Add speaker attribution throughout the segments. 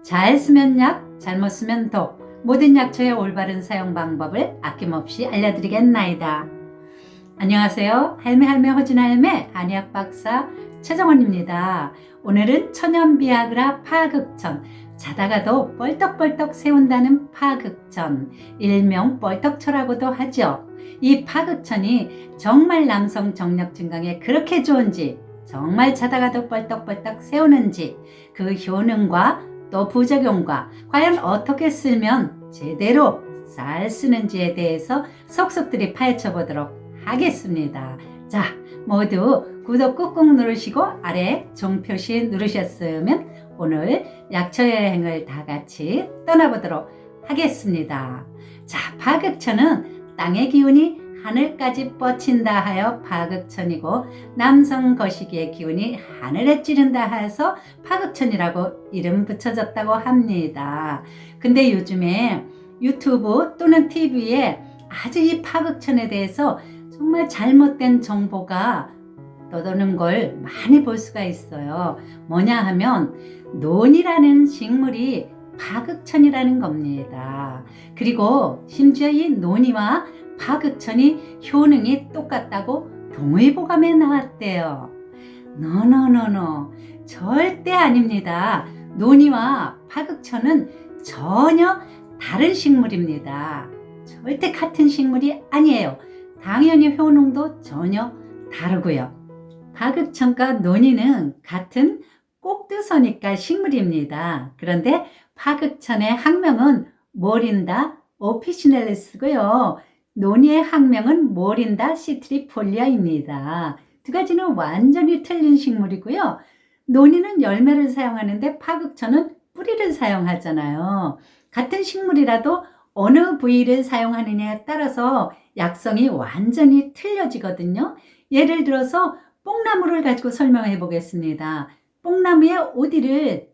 Speaker 1: 잘 쓰면 약, 잘못 쓰면 독. 모든 약초의 올바른 사용 방법을 아낌없이 알려드리겠나이다. 안녕하세요. 할매 허진 할매 한의학 박사 최정원입니다. 오늘은 천연비아그라 파극천, 자다가도 뻘떡뻘떡 세운다는 파극천, 일명 뻘떡초라고도 하죠. 이 파극천이 정말 남성 정력 증강에 그렇게 좋은지, 정말 자다가도 뻘떡뻘떡 세우는지, 그 효능과 또 부작용과 과연 어떻게 쓰면 제대로 잘 쓰는지에 대해서 속속들이 파헤쳐 보도록 하겠습니다. 자, 모두 구독 꾹꾹 누르시고 아래 종 표시 누르셨으면 오늘 약초 여행을 다 같이 떠나보도록 하겠습니다. 자, 파극천은 땅의 기운이 하늘까지 뻗친다 하여 파극천이고, 남성 거시기의 기운이 하늘에 찌른다 해서 파극천이라고 이름 붙여졌다고 합니다. 근데 요즘에 유튜브 또는 TV에 아주 이 파극천에 대해서 정말 잘못된 정보가 떠도는 걸 많이 볼 수가 있어요. 뭐냐 하면 논이라는 식물이 파극천이라는 겁니다. 그리고 심지어 이 논이와 파극천이 효능이 똑같다고 동의보감에 나왔대요. 노노노노, 절대 아닙니다. 논이와 파극천은 전혀 다른 식물입니다. 절대 같은 식물이 아니에요. 당연히 효능도 전혀 다르고요. 파극천과 논이는 같은 꼭두서니까 식물입니다. 그런데 파극천의 학명은 모린다 오피시넬리스고요. 논이의 학명은 모린다 시트리폴리아입니다. 두 가지는 완전히 틀린 식물이고요. 논이는 열매를 사용하는데 파극천은 뿌리를 사용하잖아요. 같은 식물이라도 어느 부위를 사용하느냐에 따라서 약성이 완전히 틀려지거든요. 예를 들어서 뽕나무를 가지고 설명해 보겠습니다. 뽕나무의 오디를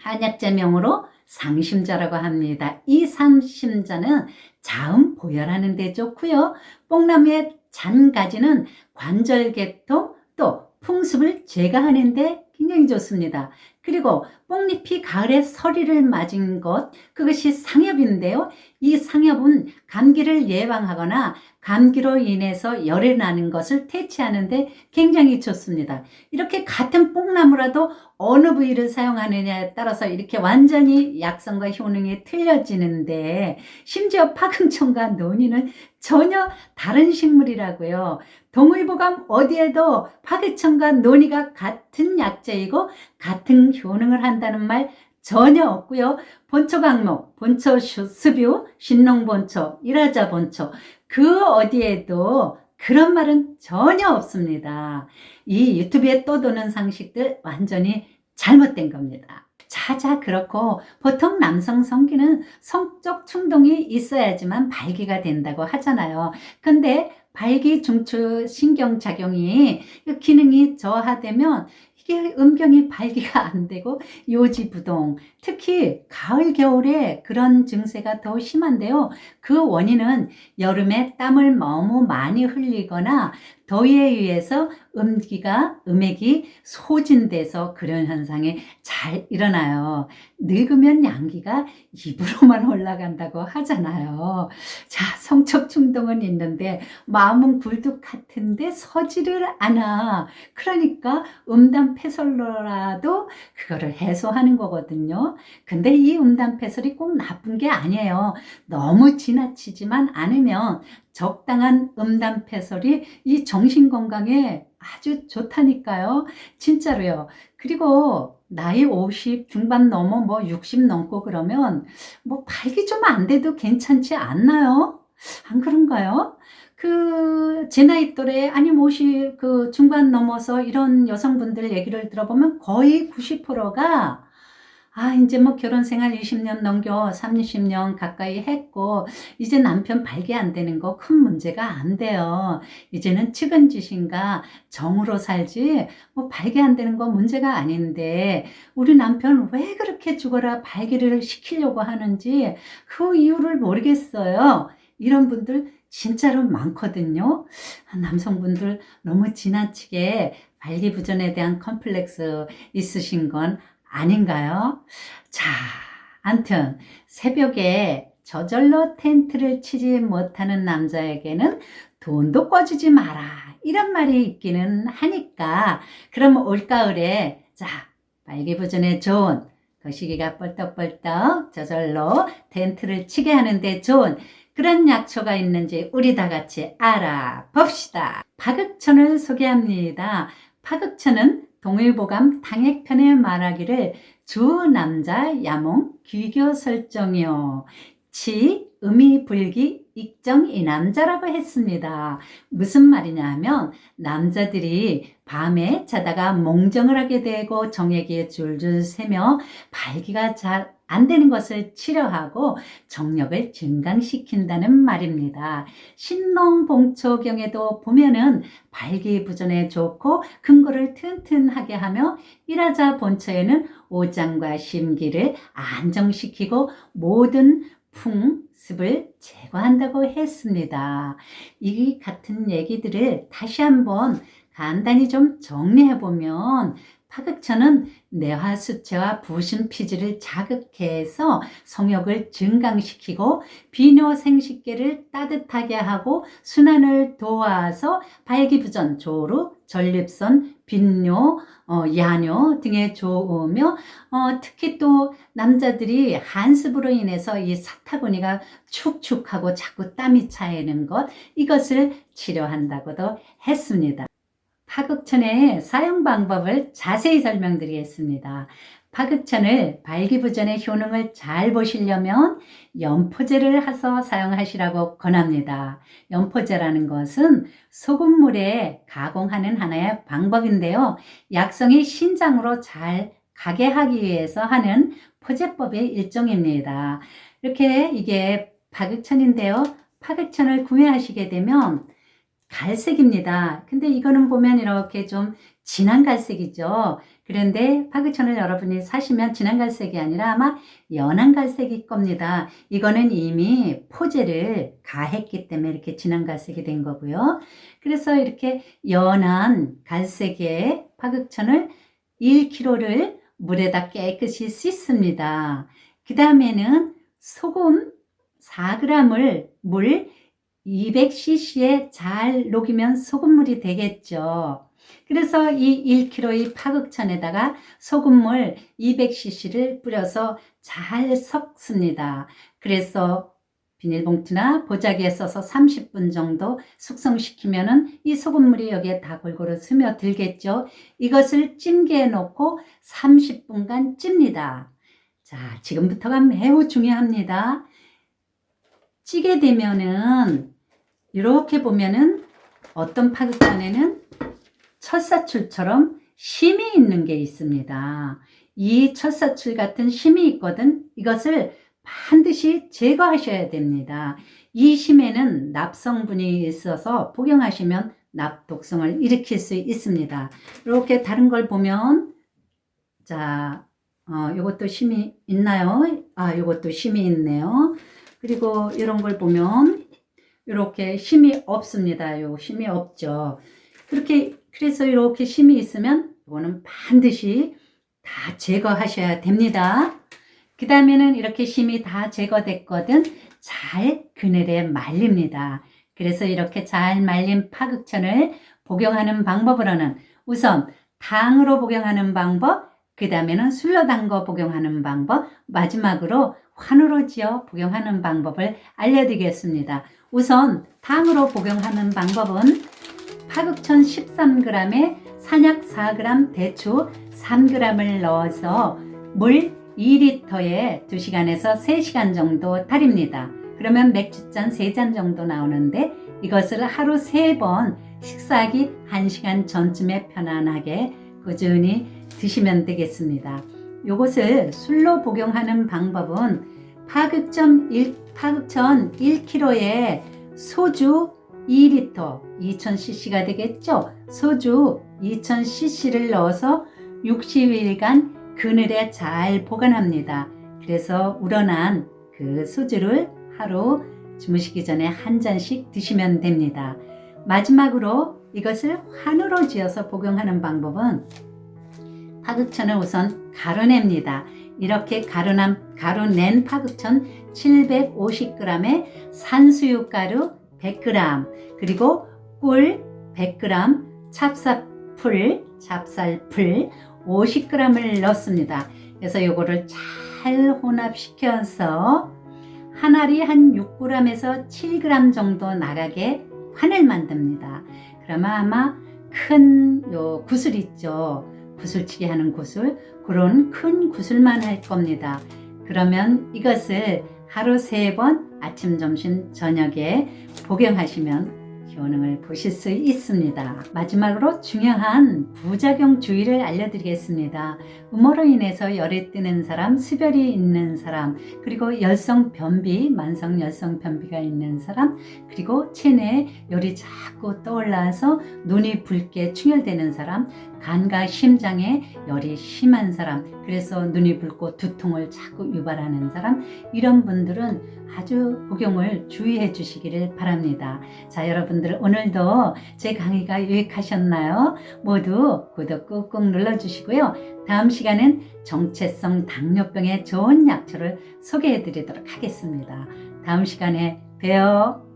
Speaker 1: 한약재명으로 상심자라고 합니다. 이 상심자는 자음 보혈하는 데 좋고요. 뽕나무의 잔가지는 관절개통 또 풍습을 제거하는 데 굉장히 좋습니다. 그리고 뽕잎이 가을에 서리를 맞은 것, 그것이 상엽인데요. 이 상엽은 감기를 예방하거나 감기로 인해서 열이 나는 것을 퇴치하는 데 굉장히 좋습니다. 이렇게 같은 뽕나무라도 어느 부위를 사용하느냐에 따라서 이렇게 완전히 약성과 효능이 틀려지는데, 심지어 파극천과 논이는 전혀 다른 식물이라고요. 동의보감 어디에도 파극천과 논이가 같은 약재이고 같은 효능을 한다는 말 전혀 없고요. 본초 강목, 본초 습유, 신농본초, 일화자본초, 그 어디에도 그런 말은 전혀 없습니다. 이 유튜브에 떠도는 상식들 완전히 잘못된 겁니다. 자자, 그렇고 보통 남성 성기는 성적 충동이 있어야지만 발기가 된다고 하잖아요. 근데 발기 중추 신경작용이 기능이 저하되면 이게 음경이 발기가 안 되고 요지부동, 특히 가을 겨울에 그런 증세가 더 심한데요. 그 원인은 여름에 땀을 너무 많이 흘리거나 더위에 의해서 음액이 소진돼서 그런 현상이 잘 일어나요. 늙으면 양기가 입으로만 올라간다고 하잖아요. 자, 성적 충동은 있는데 마음은 굴뚝 같은데 서지를 않아. 그러니까 음담패설로라도 그거를 해소하는 거거든요. 근데 이 음담패설이 꼭 나쁜 게 아니에요. 너무 지나치지만 않으면 적당한 음담패설이 이 정신건강에 아주 좋다니까요. 진짜로요. 그리고 나이 50 중반 넘어 뭐 60 넘고 그러면 뭐 발기 좀 안 돼도 괜찮지 않나요? 안 그런가요? 제 나이 또래 아니면 50 중반 넘어서 이런 여성분들 얘기를 들어보면 거의 90%가 이제 뭐 결혼 생활 20년 넘겨 30년 가까이 했고 이제 남편 발기 안 되는 거 큰 문제가 안 돼요. 이제는 측은지심과 정으로 살지 뭐 발기 안 되는 거 문제가 아닌데, 우리 남편 왜 그렇게 죽어라 발기를 시키려고 하는지 그 이유를 모르겠어요. 이런 분들 진짜로 많거든요. 남성분들 너무 지나치게 발기부전에 대한 컴플렉스 있으신 건 아닌가요? 자, 암튼 새벽에 저절로 텐트를 치지 못하는 남자에게는 돈도 꿔주지 마라, 이런 말이 있기는 하니까, 그럼 올가을에 자, 발기부전에 좋은, 거시기가 뻘떡뻘떡 저절로 텐트를 치게 하는데 좋은 그런 약초가 있는지 우리 다 같이 알아봅시다. 파극천을 소개합니다. 파극천은 동의보감 당액편에 말하기를 주 남자 야몽 귀교 설정이요 치 음이 불기 익정 이 남자라고 했습니다. 무슨 말이냐 하면 남자들이 밤에 자다가 몽정을 하게 되고 정액이 줄줄 새며 발기가 잘 안 되는 것을 치료하고 정력을 증강시킨다는 말입니다. 신농봉초경에도 보면은 발기부전에 좋고 근골을 튼튼하게 하며 일화자 본처에는 오장과 심기를 안정시키고 모든 풍습을 제거한다고 했습니다. 이 같은 얘기들을 다시 한번 간단히 좀 정리해보면, 파극천은 뇌화수체와 부신피지를 자극해서 성욕을 증강시키고 비뇨생식계를 따뜻하게 하고 순환을 도와서 발기부전, 조루, 전립선, 빈뇨, 야뇨 등에 좋으며 특히 또 남자들이 한습으로 인해서 이 사타구니가 축축하고 자꾸 땀이 차이는 것, 이것을 치료한다고도 했습니다. 파극천의 사용 방법을 자세히 설명드리겠습니다. 파극천을 발기부전의 효능을 잘 보시려면 연포제를 해서 사용하시라고 권합니다. 연포제라는 것은 소금물에 가공하는 하나의 방법인데요. 약성이 신장으로 잘 가게 하기 위해서 하는 포제법의 일종입니다. 이렇게 이게 파극천인데요. 파극천을 구매하시게 되면 갈색입니다. 근데 이거는 보면 이렇게 좀 진한 갈색이죠. 그런데 파극천을 여러분이 사시면 진한 갈색이 아니라 아마 연한 갈색일 겁니다. 이거는 이미 포제를 가했기 때문에 이렇게 진한 갈색이 된 거고요. 그래서 이렇게 연한 갈색의 파극천을 1kg를 물에다 깨끗이 씻습니다. 그 다음에는 소금 4g을 물 200cc에 잘 녹이면 소금물이 되겠죠. 그래서 이 1kg의 파극천에다가 소금물 200cc를 뿌려서 잘 섞습니다. 그래서 비닐봉투나 보자기에 써서 30분 정도 숙성시키면은 이 소금물이 여기에 다 골고루 스며들겠죠. 이것을 찜기에 넣고 30분간 찝니다. 자, 지금부터가 매우 중요합니다. 찌게 되면은 이렇게 보면은 어떤 파극천에는 철사출처럼 심이 있는 게 있습니다. 이 철사출 같은 심이 있거든. 이것을 반드시 제거하셔야 됩니다. 이 심에는 납성분이 있어서 복용하시면 납독성을 일으킬 수 있습니다. 이렇게 다른 걸 보면, 자, 요것도 심이 있나요? 요것도 심이 있네요. 그리고 이런 걸 보면 이렇게 심이 없습니다. 요 심이 없죠. 그래서 이렇게 심이 있으면 이거는 반드시 다 제거하셔야 됩니다. 그 다음에는 이렇게 심이 다 제거됐거든 잘 그늘에 말립니다. 그래서 이렇게 잘 말린 파극천을 복용하는 방법으로는 우선 당으로 복용하는 방법, 그 다음에는 술로 담궈 복용하는 방법, 마지막으로 환으로 지어 복용하는 방법을 알려드리겠습니다. 우선 당으로 복용하는 방법은 파극천 13g에 산약 4g, 대추 3g을 넣어서 물 2리터에 2시간에서 3시간 정도 달입니다. 그러면 맥주잔 3잔 정도 나오는데 이것을 하루 3번 식사하기 1시간 전쯤에 편안하게 꾸준히 드시면 되겠습니다. 요것을 술로 복용하는 방법은 파극천 1kg에 소주 2리터 2000cc가 되겠죠. 소주 2000cc를 넣어서 60일간 그늘에 잘 보관합니다. 그래서 우러난 그 소주를 하루 주무시기 전에 한 잔씩 드시면 됩니다. 마지막으로 이것을 환으로 지어서 복용하는 방법은 파극천을 우선 가루냅니다. 이렇게 가루낸 파급천 750g에 산수유가루 100g, 그리고 꿀 100g, 찹쌀풀 50g을 넣습니다. 그래서 요거를 잘 혼합시켜서 한 알이 한 6g에서 7g 정도 나가게 판을 만듭니다. 그러면 아마 큰 요 구슬 있죠. 구슬치기 하는 구슬, 그런 큰 구슬만 할 겁니다. 그러면 이것을 하루 3번 아침, 점심, 저녁에 복용하시면 효능을 보실 수 있습니다. 마지막으로 중요한 부작용 주의를 알려드리겠습니다. 음모로 인해서 열이 뜨는 사람, 수별이 있는 사람, 그리고 열성 변비, 만성 열성 변비가 있는 사람, 그리고 체내에 열이 자꾸 떠올라서 눈이 붉게 충혈되는 사람, 간과 심장에 열이 심한 사람, 그래서 눈이 붉고 두통을 자꾸 유발하는 사람, 이런 분들은 아주 복용을 주의해 주시기를 바랍니다. 자, 여러분들 오늘도 제 강의가 유익하셨나요? 모두 구독 꾹꾹 눌러주시고요. 다음 시간엔 정체성 당뇨병에 좋은 약초를 소개해 드리도록 하겠습니다. 다음 시간에 봬요.